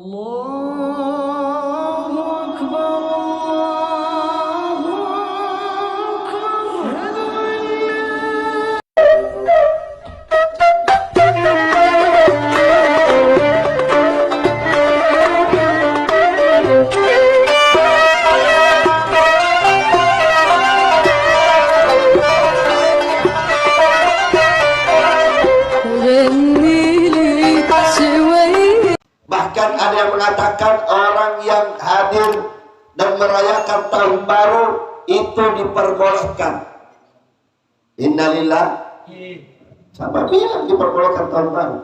Allahu Akbar, Allahu Bahkan ada yang mengatakan orang yang hadir dan merayakan tahun baru itu diperbolehkan. Innalillah. Siapa bilang diperbolehkan tahun baru?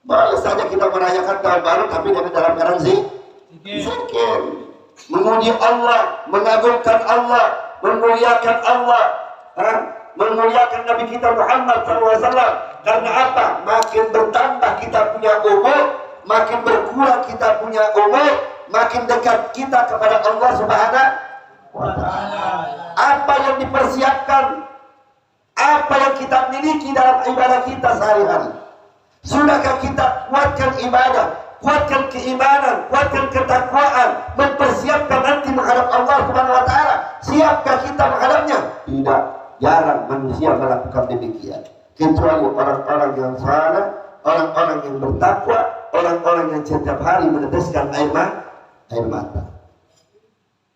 Boleh saja kita merayakan tahun baru tapi dengan dalam keadaan zikir, memuji Allah, mengagungkan Allah, memuliakan Allah, memuliakan Nabi kita Muhammad SAW. Karena apa? Makin bertambah kita punya umur, makin berkurang kita punya umur, makin dekat kita kepada Allah Subhanahu wa Ta'ala. Apa yang dipersiapkan, apa yang kita miliki dalam ibadah kita sehari-hari, sudahkah kita kuatkan ibadah, kuatkan keimanan, kuatkan ketakwaan, mempersiapkan nanti menghadap Allah Subhanahu wa Ta'ala? Siapkah kita menghadapnya? Tidak. Jarang manusia melakukan demikian, kecuali orang-orang yang saleh, orang-orang yang bertakwa, orang-orang yang setiap hari meneteskan air mata.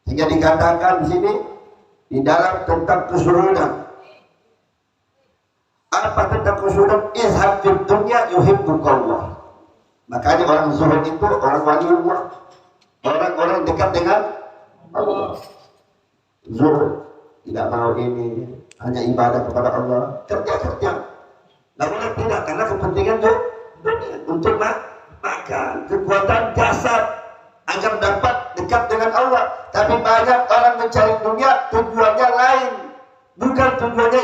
Sehingga dikatakan di sini di dalam tentang kesuruhan. Apa tentang kesuruhan? Izhab fid dunya yuhibbukallah. Makanya orang zuhud itu orang waliullah, orang-orang dekat dengan Allah. Zuhud, tidak mau ini, hanya ibadah kepada Allah, kerja. Namun tidak, karena kepentingan dunia, untuk makan, kekuatan jasad agar dapat dekat dengan Allah. Tapi banyak orang mencari dunia tujuannya lain, bukan tujuannya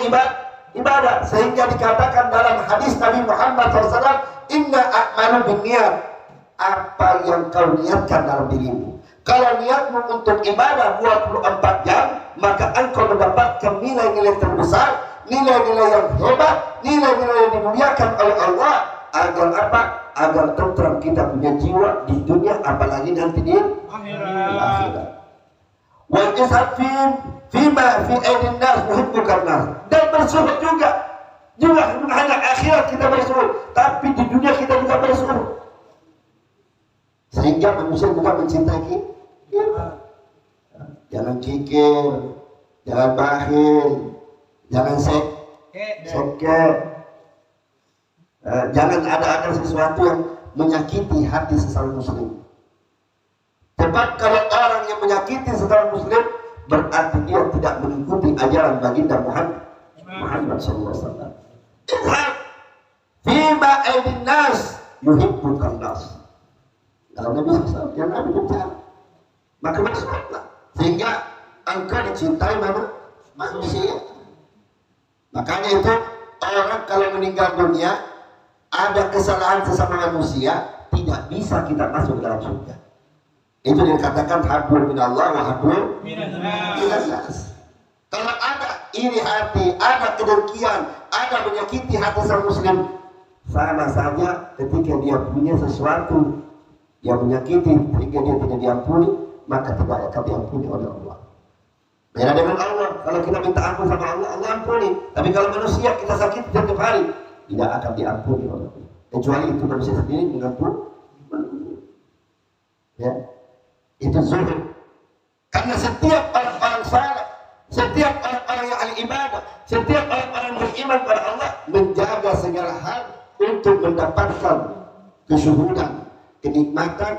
ibadah. Sehingga dikatakan dalam hadis Nabi Muhammad SAW, inna a'malu binniyat. Apa yang kau niatkan dalam dirimu, kalau niatmu untuk ibadah 24 jam, maka engkau mendapatkan nilai-nilai terbesar, nilai-nilai yang hebat, nilai-nilai yang dimuliakan oleh Allah. Agar apa? Agar tentram kita punya jiwa di dunia, apalagi nanti di akhirat. Wa isafin fima fi aidin nas muhibbukan nas. Dan bersuhud juga hanya akhirat kita bersuhud, tapi di dunia kita juga bersuhud. Sehingga manusia juga mencintai kita. Jangan kikir, jangan bakhil, jangan sengket. Jangan ada sesuatu yang menyakiti hati sesama muslim. Sebab kalau orang yang menyakiti sesama muslim, berarti dia tidak mengikuti ajaran baginda Muhammad SAW. Izhab fima aidin nas yuhibbukan nas. Kalau Nabi SAW, yang Nabi bicara, maka bersuhudlah sehingga engkau dicintai manusia. Makanya itu orang kalau meninggal dunia, ada kesalahan sesama manusia, tidak bisa kita masuk dalam surga. Itu dikatakan hablum minallah wa hablum minannas. Kalau ada iri hati, ada kedengkian, ada menyakiti hati sang muslim, sama saja ketika dia punya sesuatu yang menyakiti sehingga dia tidak diampuni, maka tidak akan diampuni oleh Allah. Beda dengan Allah, kalau kita minta ampun sama Allah, Allah ampuni. Tapi kalau manusia kita sakit setiap hari, tidak akan diampuni oleh Allah. Kecuali itu manusia sendiri mengampuni. Ya, itu zuhud. Karena setiap orang-orang saleh, setiap orang-orang yang ahli ibadah, setiap orang-orang yang beriman kepada Allah, menjaga segala hal untuk mendapatkan kesyuhudan, kenikmatan,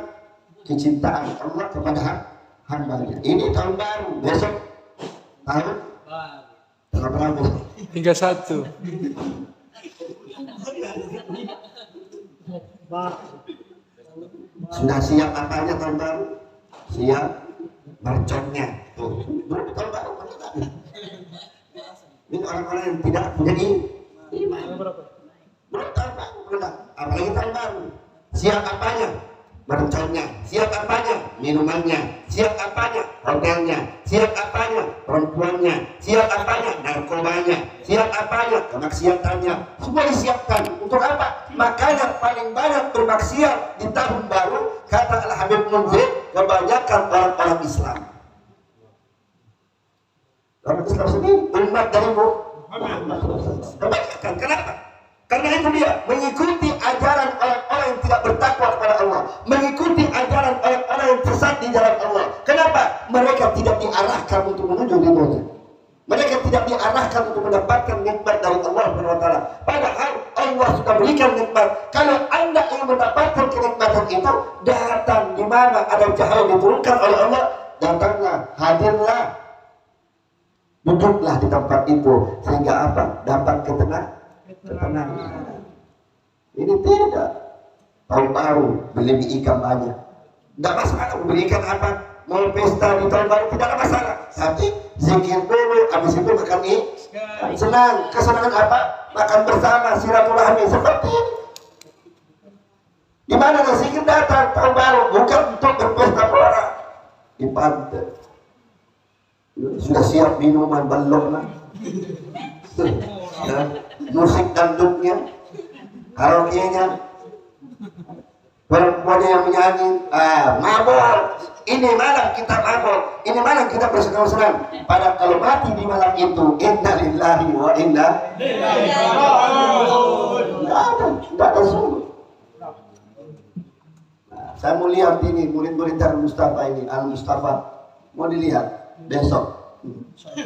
kecintaan Allah kepada hamba-Nya. Ini tahun baru, besok tahun berapa? 31. Sudah siap apanya tahun baru? Siap merconnya. Tuh, tahun baru. Ini orang-orang yang tidak punya iman. Belum tahun baru, apalagi tahun baru. Siap apanya? Merconnya. Siap apanya? Minumannya. Siap apanya? Hotelnya. Siap apanya? Perempuannya. Siap apanya? Narkobanya. Siap apanya? Kemaksiatannya. Semua disiapkan. Untuk apa? Makanya paling banyak bermaksiat di tahun baru Habib Munzir, kebanyakan orang-orang Islam. Orang Islam sendiri umat dari Muhammad. Kebanyakan, kenapa? Karena itu dia mengikuti ajaran orang-orang yang tidak bertakwa kepada Allah, mengikuti ajaran orang-orang yang sesat di jalan Allah. Kenapa? Mereka tidak diarahkan untuk menuju ridhonya. Mereka tidak diarahkan untuk mendapatkan nikmat dari Allah SWT. Padahal Allah sudah berikan nikmat. Kalau Anda ingin mendapatkan kenikmatan itu, datang di mana ada cahaya diturunkan oleh Allah, datanglah, hadirlah, duduklah di tempat itu, sehingga apa? Dapat ketenangan. Ini tidak. Tahun baru beli ikan banyak, tidak masalah. Beli ikan apa? Mau pesta di tahun baru tidak ada masalah. Tapi zikir dulu, habis itu makan ikan. Senang. Kesenangan apa? Makan bersama, silaturahmi seperti ini. Di mana zikir datang tahun baru bukan untuk berpesta pora di pantai. Sudah siap minuman belum lah. Musik dangdutnya, karaoke-nya, perempuannya yang menyanyi, mabok. Ini malam kita mabok, ini malam kita bersenang-senang. Padahal kalau mati di malam itu, inna lillahi wa inna ilaihi raji'un. Tidak ada sungguh. Saya mau lihat ini murid-murid Darul Mustafa ini, Al Mustafa, mau dilihat besok.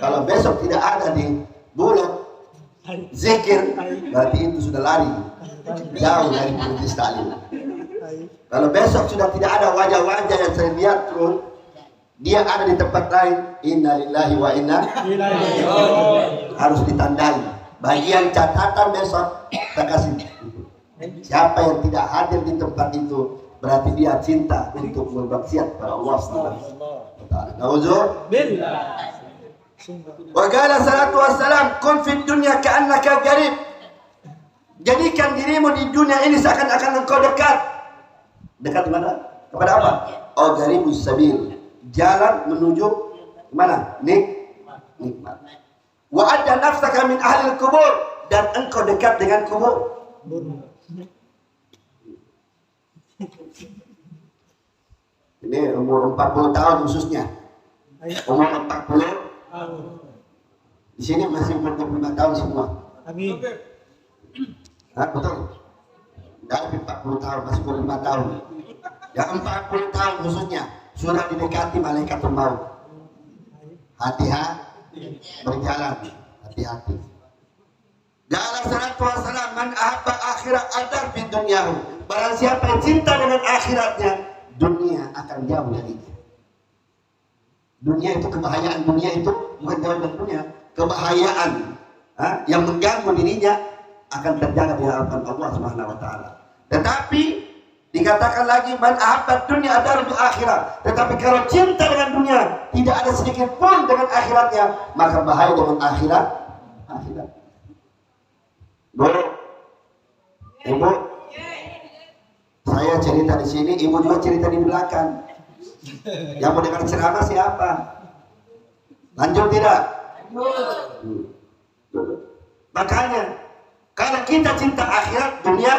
Kalau besok tidak ada di Bulog zikir, berarti itu sudah lari jauh dari politis tadi. Kalau besok sudah tidak ada wajah-wajah yang saya lihat terus, dia ada di tempat lain, innalillahi wa inna ilaihi raji'un. Harus ditandai. Bagian catatan besok kita kasih. Siapa yang tidak hadir di tempat itu, berarti dia cinta untuk bermaksiat kepada Allah Subhanahu wa taala. Nauzubillah. Wa qala salatu wassalam kun fid dunya ka'annaka qarib. Jadikan dirimu di dunia ini seakan-akan engkau dekat. Dekat di mana? Kepada apa? Oh, qaribus sabil. Jalan menuju mana? Nikmat. Wa adda nafsaka min ahli kubur, dan engkau dekat dengan kubur. Ini umur 40 tahun khususnya. Umur 40. Di sini masih umur 25 tahun semua. Amin. Betul. Dari 40 tahun masih umur 5 tahun. Yang 40 tahun khususnya sudah didekati malaikat maut. Hati-hati berjalan, hati-hati. Jalla salatu wassalam man ahabba akhirat adar fid dunyahu. Barang siapa yang cinta dengan akhiratnya, dunia akan jauh darinya. Dunia itu kebahayaan, dunia itu bukan jauh dari dunia, kebahayaan yang mengganggu dirinya akan terjaga di hadapan Allah Subhanahu wa taala. Tetapi dikatakan lagi man ahabbat dunya darul akhirat. Tetapi kalau cinta dengan dunia tidak ada sedikit pun dengan akhiratnya, maka bahaya dengan akhirat. Ibu, saya cerita di sini, ibu juga cerita di belakang. Yang mau dengar ceramah siapa? Lanjut tidak? Makanya kalau kita cinta akhirat, dunia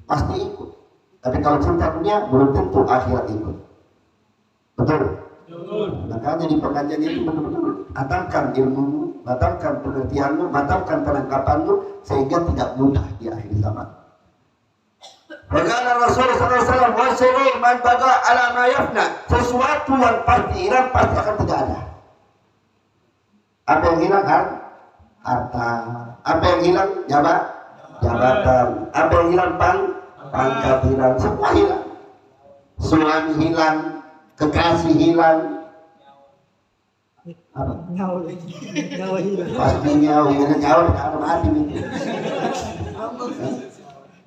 pasti ikut. Tapi kalau cinta dunia, belum tentu akhirat ikut. Betul? Makanya di pengajian ini benar-benar matangkan ilmumu, matangkan pengertianmu, matangkan penangkapanmu, sehingga tidak mudah di akhir zaman. Bagaimana Rasulullah SAW wasyirul man baga ala ma yafna, sesuatu yang pasti hilang pasti akan tidak ada. Apa yang hilang? Harta. Apa yang hilang? Jabatan. Apa yang hilang? Pangkat hilang. Semua hilang. Suami hilang, kekasih hilang. Apa? Nyawa hilang. Pasti nyawa tidak ada mati.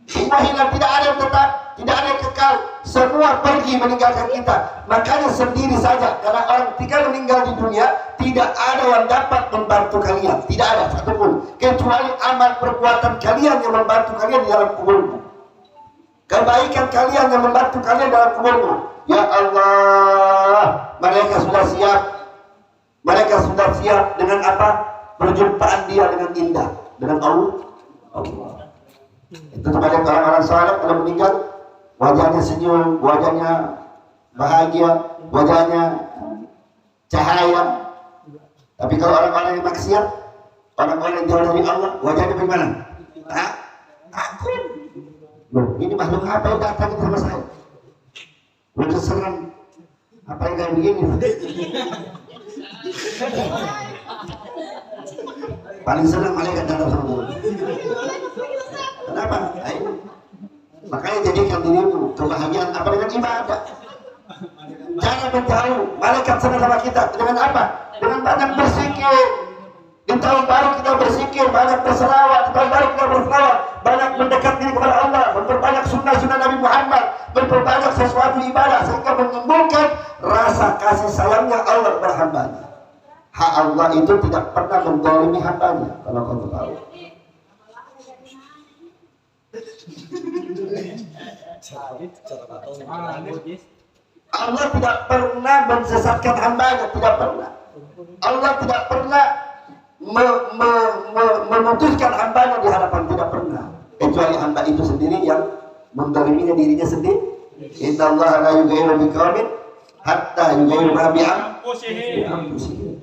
Semua hilang, tidak ada yang tetap, tidak ada yang kekal. Semua pergi meninggalkan kita. Makanya sendiri saja, karena orang ketika meninggal di dunia, tidak ada yang dapat membantu kalian. Tidak ada satupun, kecuali amal perbuatan kalian yang membantu kalian di dalam kuburmu. Kebaikan kalian yang membantu kalian dalam kuburmu. Ya Allah, mereka sudah siap. Mereka sudah siap dengan apa? Perjumpaan dia dengan indah, dengan Allah. Itu kepada orang-orang saleh kalau meninggal, wajahnya senyum, wajahnya bahagia, wajahnya cahaya. Tapi kalau orang-orang yang maksiat, orang-orang yang jauh dari Allah, wajahnya bagaimana? Takut. Loh, ini makhluk apa yang datang sama saya? Udah serem. Apa yang kayak begini? Paling senang malaikat datang sama gue. Kenapa? Ayo. Makanya jadikan dirimu kebahagiaan apa dengan ibadah. Jangan menjauh. Malaikat senang sama kita dengan apa? Dengan banyak berzikir. Di tahun baru kita berzikir, banyak berselawat. Di tahun baru kita berselawat, banyak mendekat diri kepada Allah, memperbanyak sunnah-sunnah Nabi Muhammad, memperbanyak sesuatu ibadah sehingga menimbulkan rasa kasih sayangnya Allah kepada hambanya. Hak Allah itu tidak pernah menzalimi hambanya, kalau kamu tahu. Allah tidak pernah mensesatkan hambanya, tidak pernah. Allah tidak pernah memutuskan hambanya di hadapan, tidak pernah. Kecuali hamba itu sendiri yang menzaliminya dirinya sendiri. Innallaha la yughayyiru biqaumin hatta yughayyiru ma bi anfusihim.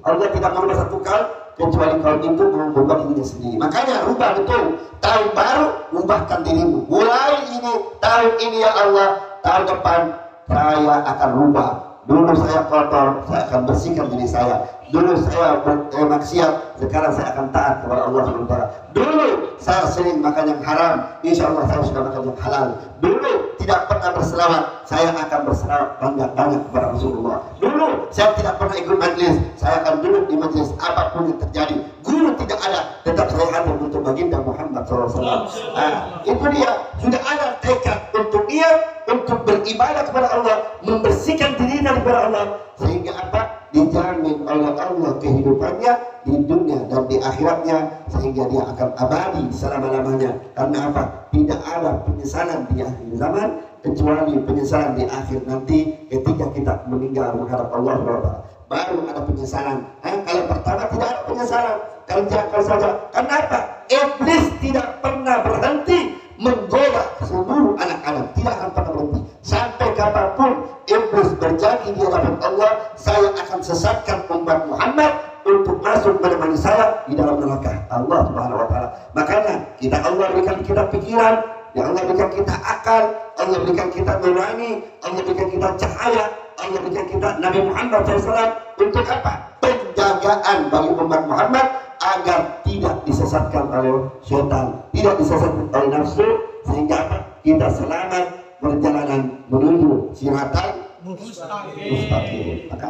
Allah tidak merubah satu kaum kecuali kaum itu mengubah dirinya sendiri. Makanya rubah betul. Tahun baru ubahkan dirimu. Mulai ini tahun ini ya Allah, tahun depan saya akan rubah. Dulu saya kotor, saya akan bersihkan diri saya. Dulu saya maksiat, sekarang saya akan taat kepada Allah SWT. Dulu saya sering makan yang haram, insya Allah saya sudah makan yang halal. Dulu tidak pernah berselawat, saya akan berselawat banyak-banyak kepada Rasulullah. Dulu saya tidak pernah ikut majlis, saya akan duduk di majlis apapun yang terjadi. Guru tidak ada, tetap saya hadir untuk baginda Muhammad SAW. Itu dia, sudah ada tekad untuk dia, untuk beribadah kepada Allah, membersihkan dirinya kepada Allah, sehingga apa? Dijamin oleh Allah kehidupannya di dunia dan di akhiratnya, sehingga dia akan abadi selama-lamanya. Karena apa? Tidak ada penyesalan di akhir zaman kecuali penyesalan di akhir nanti ketika kita meninggal menghadap Allah SWT. Baru ada penyesalan. Kalau pertama tidak ada penyesalan, kerjakan saja. Kenapa? Iblis tidak pernah berhenti menggoda seluruh anak-anak, tidak akan pernah berhenti sampai kapanpun. Iblis berjanji di hadapan Allah, saya akan sesatkan umat Muhammad untuk masuk menemani saya di dalam neraka Allah Subhanahu wa taala. Makanya kita, Allah berikan kita pikiran, ya Allah berikan kita akal, Allah berikan kita nurani, Allah berikan kita cahaya, Allah berikan kita Nabi Muhammad SAW untuk apa? Penjagaan bagi umat Muhammad agar tidak disesatkan oleh syaitan, tidak disesatkan oleh nafsu, sehingga apa? Kita selamat perjalanan menuju siratan mustaqim.